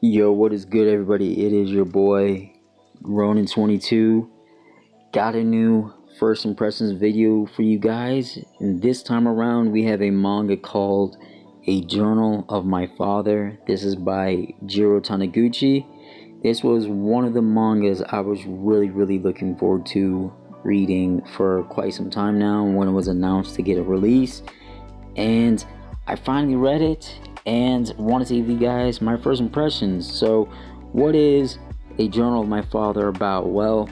Yo, what is good, everybody? It is your boy Ronin22. Got a new first impressions video for you guys, and this time around we have a manga called A Journal of My Father. This is by Jiro Taniguchi. This was one of the mangas I was really looking forward to reading for quite some time now when it was announced to get a release, and I finally read it and wanted to give you guys my first impressions. So what is A Journal of My Father about? Well,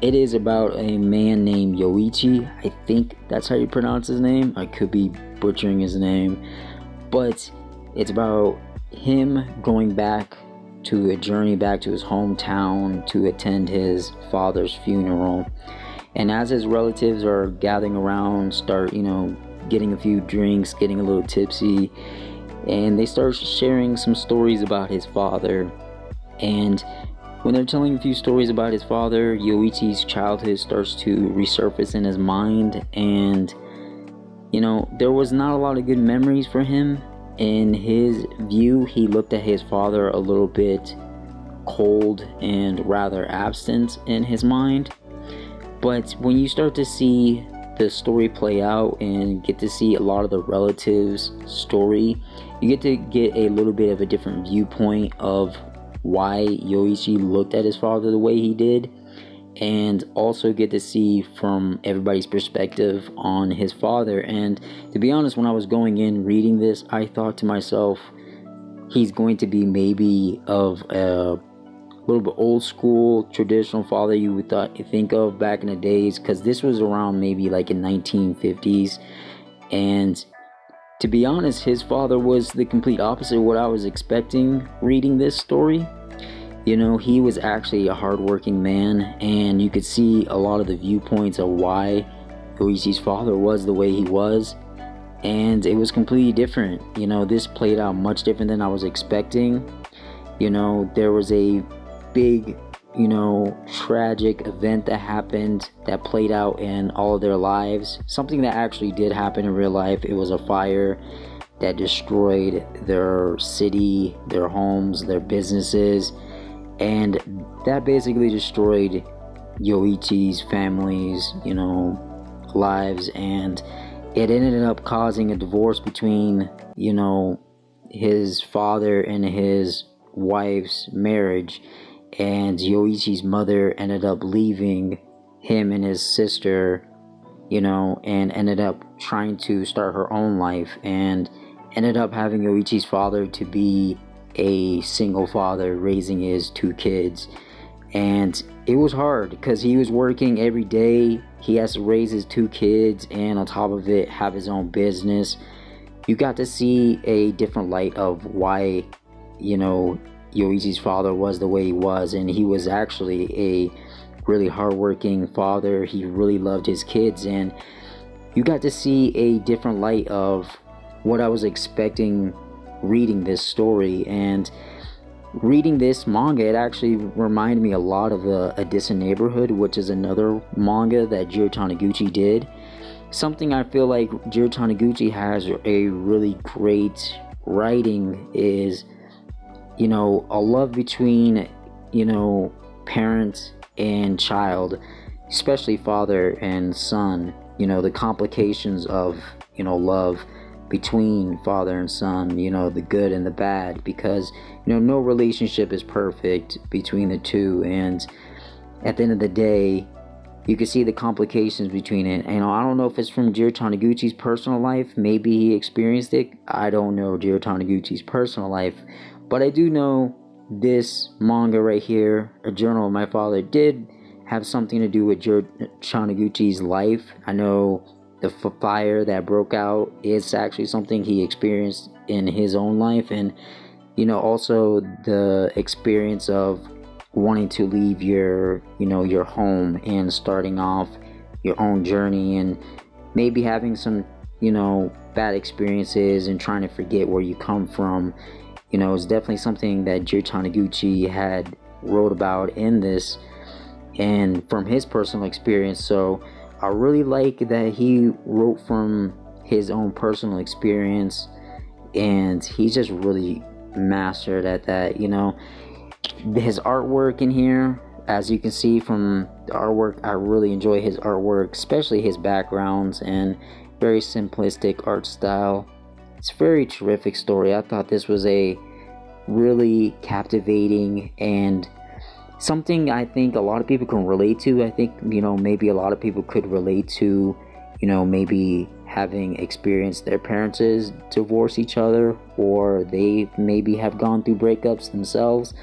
it is about a man named Yoichi. I think that's how you pronounce his name. I could be butchering his name, but it's about him going back to a journey back to his hometown to attend his father's funeral. And as his relatives are gathering around, start getting a few drinks, getting a little tipsy, and they start sharing some stories about his father. And when they're telling a few stories about his father, Yoichi's childhood starts to resurface in his mind, and there was not a lot of good memories for him. In his view, he looked at his father a little bit cold and rather absent in his mind. But when you start to see the story play out and get to see a lot of the relatives' story, you get to get a little bit of a different viewpoint of why Yoichi looked at his father the way he did, and also get to see from everybody's perspective on his father. And to be honest, when I was going in reading this, I thought to myself, he's going to be maybe of a little bit old school traditional father you would think of back in the days, because this was around maybe like in 1950s. And to be honest, his father was the complete opposite of what I was expecting reading this story. He was actually a hardworking man, and you could see a lot of the viewpoints of why Yoichi's father was the way he was, and it was completely different. This played out much different than I was expecting. There was a big tragic event that happened that played out in all of their lives, something that actually did happen in real life. It was a fire that destroyed their city, their homes, their businesses, and that basically destroyed Yoichi's family's lives, and it ended up causing a divorce between his father and his wife's marriage. And Yoichi's mother ended up leaving him and his sister, and ended up trying to start her own life, and ended up having Yoichi's father to be a single father raising his two kids. And it was hard because he was working every day. He has to raise his two kids and on top of it have his own business. You got to see a different light of why Yoichi's father was the way he was, and he was actually a really hardworking father. He really loved his kids, and you got to see a different light of what I was expecting reading this story. And reading this manga, it actually reminded me a lot of A Distant Neighborhood, which is another manga that Jiro Taniguchi did. Something I feel like Jiro Taniguchi has a really great writing is a love between parent and child, especially father and son. The complications of love between father and son, the good and the bad, because no relationship is perfect between the two, and at the end of the day you can see the complications between it. I don't know if it's from Jiro Taniguchi's personal life. Maybe he experienced it. I don't know Jiro Taniguchi's personal life, but I do know this manga right here, A Journal of My Father, did have something to do with Jiro Taniguchi's life. I know the fire that broke out is actually something he experienced in his own life, and also the experience of wanting to leave your home and starting off your own journey, and maybe having some bad experiences and trying to forget where you come from. It's definitely something that Jiro Taniguchi had wrote about in this, and from his personal experience. So I really like that he wrote from his own personal experience, and he's just really mastered at that. You know, his artwork in here, as you can see from the artwork, I really enjoy his artwork, especially his backgrounds and very simplistic art style. It's a very terrific story. I thought this was a really captivating and something I think a lot of people can relate to. I think, you know, maybe a lot of people could relate to, you know, maybe having experienced their parents divorce each other, or they maybe have gone through breakups themselves.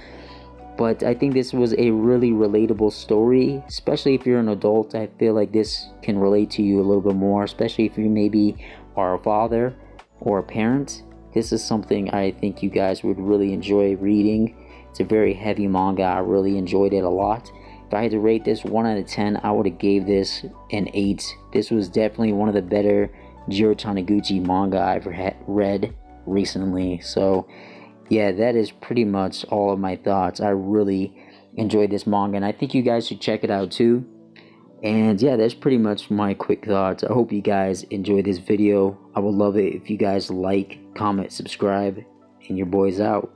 But I think this was a really relatable story, especially if you're an adult. I feel like this can relate to you a little bit more, especially if you maybe are a father or a parent. This is something I think you guys would really enjoy reading. It's a very heavy manga. I really enjoyed it a lot. If I had to rate this 1 out of 10, I would have gave this an 8. This was definitely one of the better Jiro Taniguchi manga I've read recently. So yeah, that is pretty much all of my thoughts. I really enjoyed this manga, and I think you guys should check it out too. And yeah, that's pretty much my quick thoughts. I hope you guys enjoyed this video. I would love it if you guys like, comment, subscribe, and your boy's out.